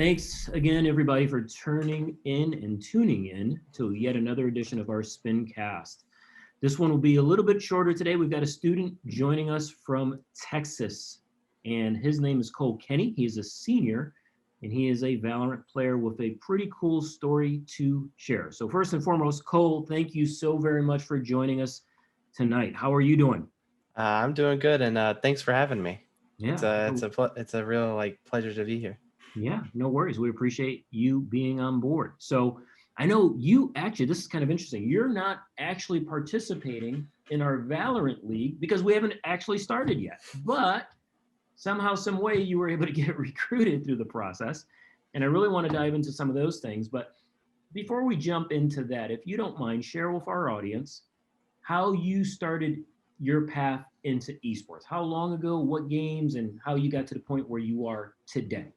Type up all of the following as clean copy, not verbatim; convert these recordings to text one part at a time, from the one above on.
Thanks again, everybody, for turning in and tuning in to yet another edition of our Spincast. This one will be a little bit shorter today. We've got a student joining us from Texas, and his name is Cole Kenny. He's a senior, and he is a Valorant player with a pretty cool story to share. So first and foremost, Cole, thank you so very much for joining us tonight. How are you doing? I'm doing good, and thanks for having me. Yeah, It's a real pleasure to be here. yeah, no worries. We appreciate you being on board. So I know you actually, this is kind of interesting. You're not actually participating in our Valorant League because we haven't actually started yet. But somehow, some way, you were able to get recruited through the process. And I really want to dive into some of those things. But before we jump into that, if you don't mind, share with our audience how you started your path into esports. How long ago, what games, and how you got to the point where you are today.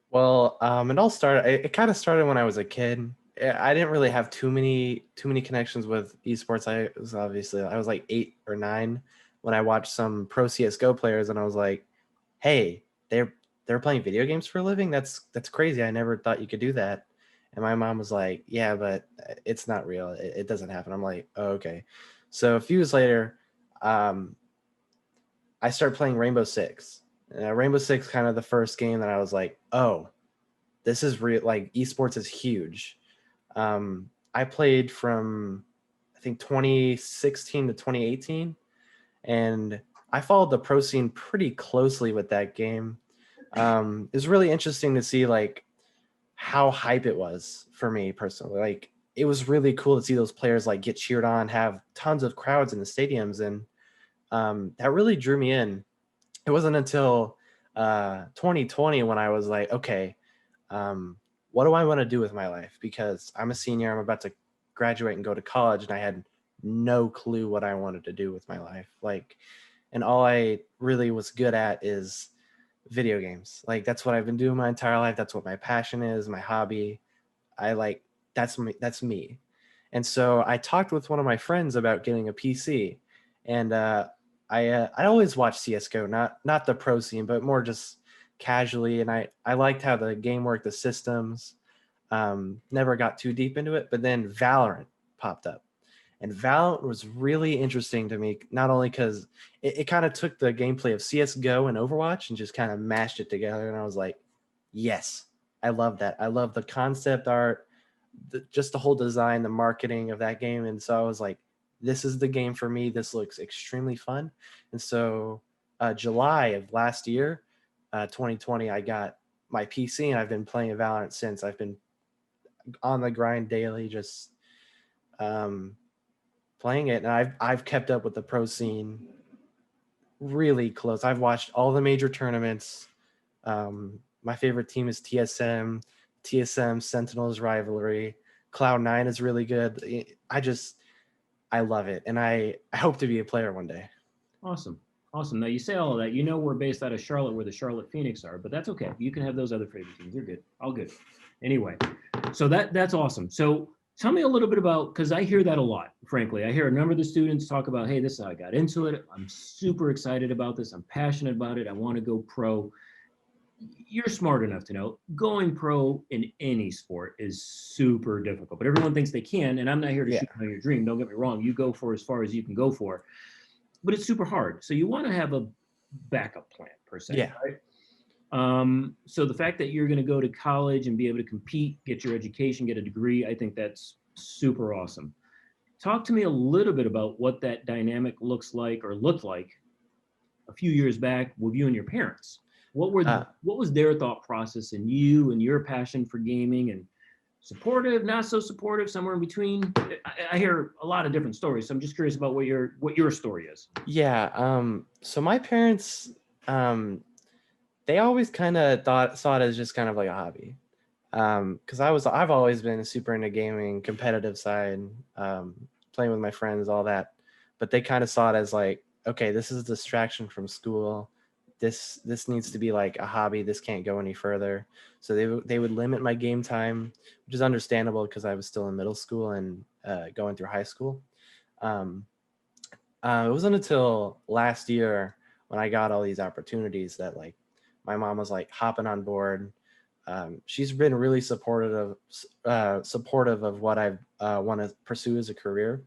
Well, it all started. It kind of started when I was a kid. I didn't really have too many connections with esports. I was like 8 or 9 when I watched some pro CS:GO players, and I was like, "Hey, they're playing video games for a living. That's crazy. I never thought you could do that." And my mom was like, "Yeah, but it's not real. It doesn't happen." I'm like, "Oh, okay." So a few years later, um, I started playing Rainbow Six. Rainbow Six kind of the first game that I was like, oh, this is real. Like esports is huge. I played from I think 2016 to 2018, and I followed the pro scene pretty closely with that game. It's really interesting to see like how hype it was for me personally. Like it was really cool to see those players like get cheered on, have tons of crowds in the stadiums, and that really drew me in. It wasn't until 2020 when I was like, okay, what do I want to do with my life? Because I'm a senior, I'm about to graduate and go to college, and I had no clue what I wanted to do with my life. Like, and all I really was good at is video games. Like, that's what I've been doing my entire life. That's what my passion is, my hobby. I like that's me. That's me. And so I talked with one of my friends about getting a PC, and I always watched CS:GO, not the pro scene, but more just casually. And I liked how the game worked, the systems. Never got too deep into it, but then Valorant popped up, and Valorant was really interesting to me. Not only because it kind of took the gameplay of CS:GO and Overwatch and just kind of mashed it together, and I was like, yes, I love that. I love the concept art, just the whole design, the marketing of that game. And so I was like, this is the game for me. This looks extremely fun. And so July of last year, 2020, I got my PC, and I've been playing Valorant since. I've been on the grind daily, just um, playing it. And I've kept up with the pro scene really close. I've watched all the major tournaments. My favorite team is TSM Sentinels rivalry. Cloud9 is really good. I love it, and I hope to be a player one day. Awesome. Awesome. Now you say all of that. You know we're based out of Charlotte where the Charlotte Phoenix are, but that's okay. You can have those other favorite teams. You're good. All good. Anyway, so that's awesome. So tell me a little bit about because I hear that a lot, frankly. I hear a number of the students talk about, hey, this is how I got into it. I'm super excited about this. I'm passionate about it. I want to go pro. You're smart enough to know going pro in any sport is super difficult, but everyone thinks they can. And I'm not here to Yeah, shoot on your dream. Don't get me wrong. You go for as far as you can go for, but it's super hard. So you want to have a backup plan per se, yeah. right? So the fact that you're going to go to college and be able to compete, get your education, get a degree, I think that's super awesome. Talk to me a little bit about what that dynamic looks like or looked like a few years back with you and your parents. Uh, What was their thought process and you and your passion for gaming and supportive, not so supportive, somewhere in between? I hear a lot of different stories, so I'm just curious about what your story is. yeah. So my parents, um, they always kind of saw it as just kind of like a hobby. Because I've always been super into gaming, competitive side, um, playing with my friends, all that. But they kind of saw it as like, okay, this is a distraction from school. This needs to be like a hobby. This can't go any further. So they would limit my game time, which is understandable because I was still in middle school and going through high school. Um, it wasn't until last year when I got all these opportunities that like my mom was like hopping on board. she's been really supportive of what I want to pursue as a career.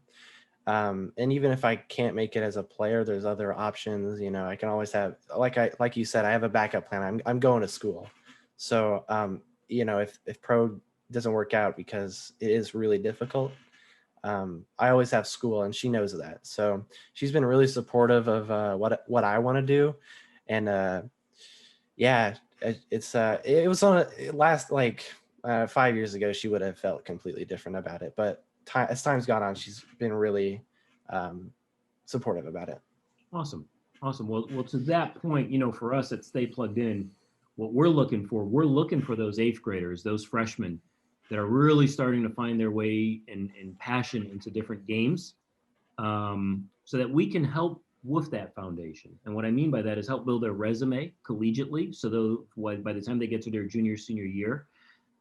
And even if I can't make it as a player, there's other options. You know, I can always have, like you said, I have a backup plan. I'm going to school, so you know, if pro doesn't work out, because it is really difficult, I always have school, and she knows that. So she's been really supportive of what I want to do, and yeah, it was on last, like 5 years ago, she would have felt completely different about it, but as time's gone on, she's been really supportive about it. Awesome. Awesome. Well, to that point, you know, for us at Stay Plugged In, what we're looking for those eighth graders, those freshmen that are really starting to find their way and passion into different games, so that we can help with that foundation. And what I mean by that is help build their resume collegiately. So by the time they get to their junior, senior year,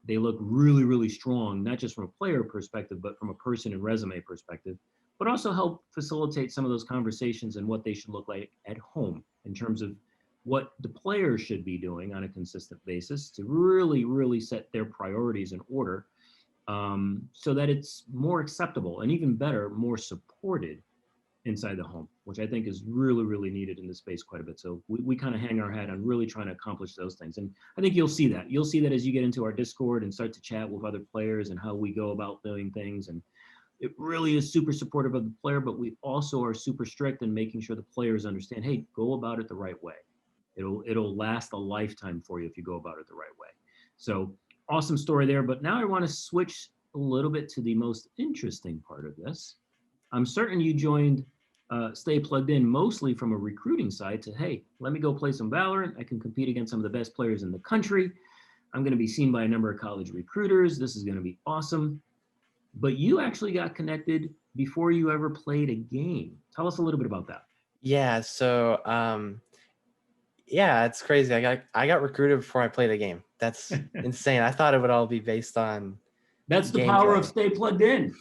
they look really, really strong, not just from a player perspective, but from a person and resume perspective, but also help facilitate some of those conversations and what they should look like at home in terms of what the players should be doing on a consistent basis to really, really set their priorities in order, so that it's more acceptable and even better, more supported inside the home, which I think is really, really needed in this space quite a bit. So we kind of hang our hat on really trying to accomplish those things. And I think you'll see that. You'll see that as you get into our Discord and start to chat with other players and how we go about doing things. And it really is super supportive of the player, but we also are super strict in making sure the players understand, hey, go about it the right way. It'll last a lifetime for you if you go about it the right way. So awesome story there. But now I want to switch a little bit to the most interesting part of this. I'm certain you joined Stay Plugged In mostly from a recruiting side to, hey, let me go play some Valorant. I can compete against some of the best players in the country. I'm going to be seen by a number of college recruiters. This is going to be awesome. But you actually got connected before you ever played a game. Tell us a little bit about that. Yeah, so yeah, it's crazy. I got recruited before I played a game. That's insane. I thought it would all be based on That's the power of gameplay. Stay Plugged In.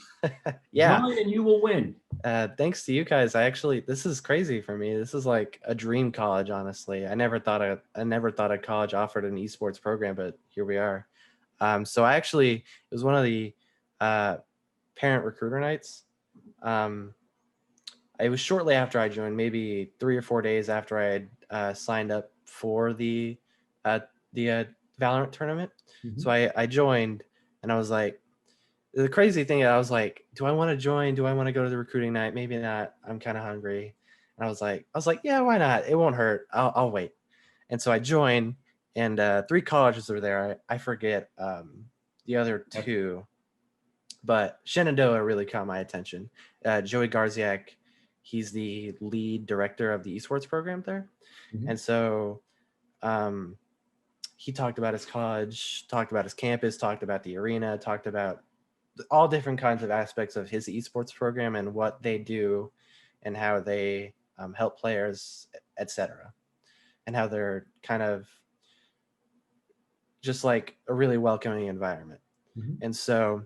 Yeah. Join and you will win. Thanks to you guys. This is crazy for me. This is like a dream college, honestly. I never thought a college offered an esports program, but here we are. So it was one of the parent recruiter nights. It was shortly after I joined, maybe 3 or 4 days after I had signed up for the Valorant tournament. Mhm. So I joined, and I was like, the crazy thing, I was like, do I want to join? Do I want to go to the recruiting night? Maybe not. I'm kind of hungry. And I was like, yeah, why not? It won't hurt. I'll wait. And so I joined, and 3 colleges were there. I forget the other 2, but Shenandoah really caught my attention. Joey Garziak, he's the lead director of the esports program there. Mhm. And so he talked about his college, talked about his campus, talked about the arena, talked about all different kinds of aspects of his esports program and what they do and how they help players, etc. And how they're kind of just like a really welcoming environment. Mhm. And so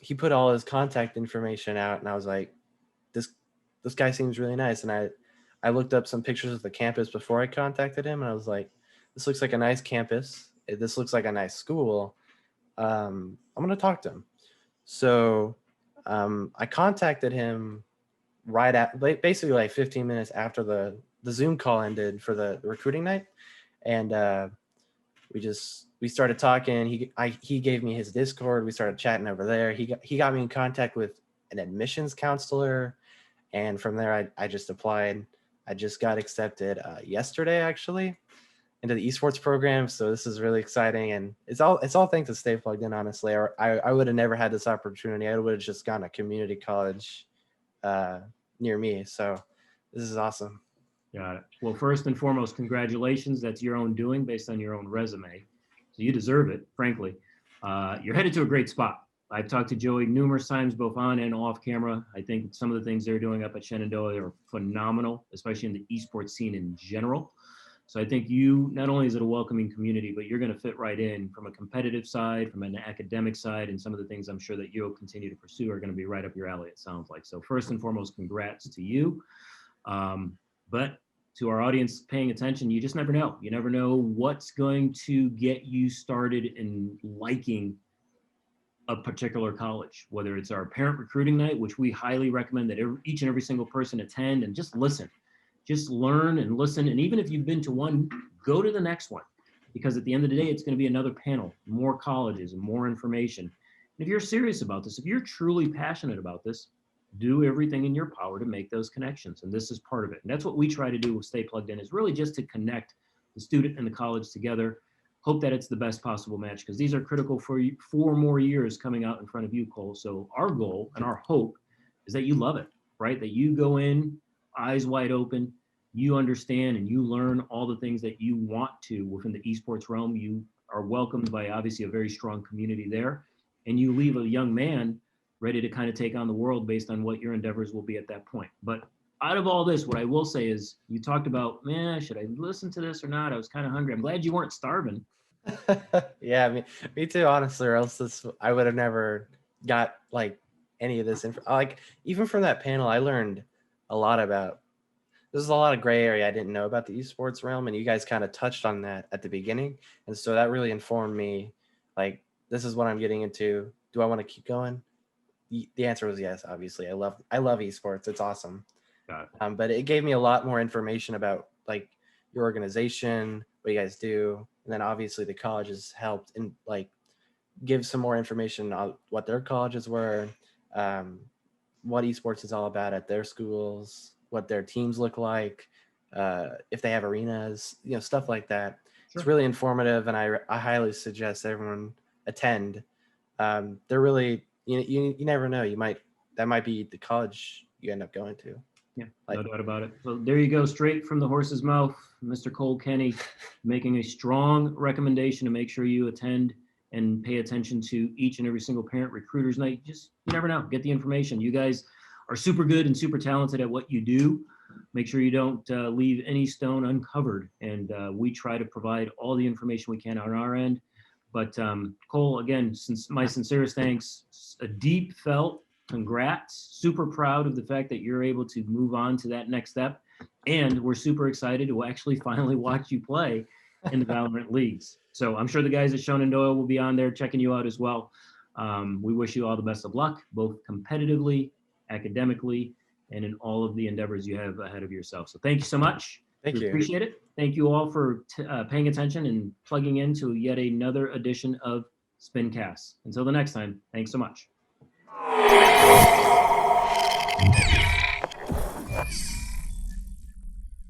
he put all his contact information out, and I was like, this guy seems really nice. And I looked up some pictures of the campus before I contacted him, and I was like, this looks like a nice campus. This looks like a nice school. I'm going to talk to him. So I contacted him basically like 15 minutes after the Zoom call ended for the recruiting night. And we started talking. He gave me his Discord. We started chatting over there. He got me in contact with an admissions counselor. And from there, I just applied. I just got accepted yesterday, actually, into the esports program. So this is really exciting, and it's all thanks to Stay Plugged In, honestly. Or I would have never had this opportunity. I would have just gone to community college near me. So this is awesome. Got it. Well, first and foremost, congratulations. That's your own doing based on your own resume. So you deserve it, frankly. You're headed to a great spot. I've talked to Joey numerous times, both on and off camera. I think some of the things they're doing up at Shenandoah are phenomenal, especially in the esports scene in general. So I think not only is it a welcoming community, but you're going to fit right in from a competitive side, from an academic side, and some of the things I'm sure that you'll continue to pursue are going to be right up your alley, it sounds like. So first and foremost, congrats to you. But to our audience paying attention, you just never know. You never know what's going to get you started in liking a particular college, whether it's our parent recruiting night, which we highly recommend that each and every single person attend, and just listen, just learn and listen. And even if you've been to one, go to the next one, because at the end of the day, it's going to be another panel, more colleges and more information. And if you're serious about this, if you're truly passionate about this, do everything in your power to make those connections. And this is part of it. And that's what we try to do with Stay Plugged In, is really just to connect the student and the college together. Hope that it's the best possible match, because these are critical for you, 4 more years coming out in front of you, Cole. So our goal and our hope is that you love it, right? That you go in eyes wide open, you understand and you learn all the things that you want to within the esports realm. You are welcomed by obviously a very strong community there, and you leave a young man ready to kind of take on the world based on what your endeavors will be at that point. But out of all this, what I will say is, you talked about, man, should I listen to this or not? I was kind of hungry. I'm glad you weren't starving. Yeah, me too, honestly, or else I would have never got like any of this info. Like, even from that panel, I learned a lot about, there's a lot of gray area I didn't know about the esports realm, and you guys kind of touched on that at the beginning. And so that really informed me, like, this is what I'm getting into. Do I want to keep going? The answer was yes, obviously. I love esports. It's awesome. But it gave me a lot more information about like your organization, what you guys do, and then obviously the colleges helped and like give some more information on what their colleges were, what esports is all about at their schools, what their teams look like, if they have arenas, stuff like that. Sure. It's really informative, and I highly suggest everyone attend. They're really, you never know, that might be the college you end up going to. Yeah, no doubt about it. So there you go, straight from the horse's mouth, Mr. Cole Kenny, making a strong recommendation to make sure you attend and pay attention to each and every single parent recruiters night. Just, you never know, get the information. You guys are super good and super talented at what you do. Make sure you don't leave any stone uncovered. And we try to provide all the information we can on our end. But Cole, again, since my sincerest thanks, a deep felt congrats. Super proud of the fact that you're able to move on to that next step. And we're super excited to actually finally watch you play in the Valorant leagues. So I'm sure the guys at Shonen Doyle will be on there checking you out as well. We wish you all the best of luck, both competitively, academically, and in all of the endeavors you have ahead of yourself. So thank you so much. Thank you. Appreciate it. Thank you all for paying attention and plugging into yet another edition of Spincast. Until the next time, thanks so much.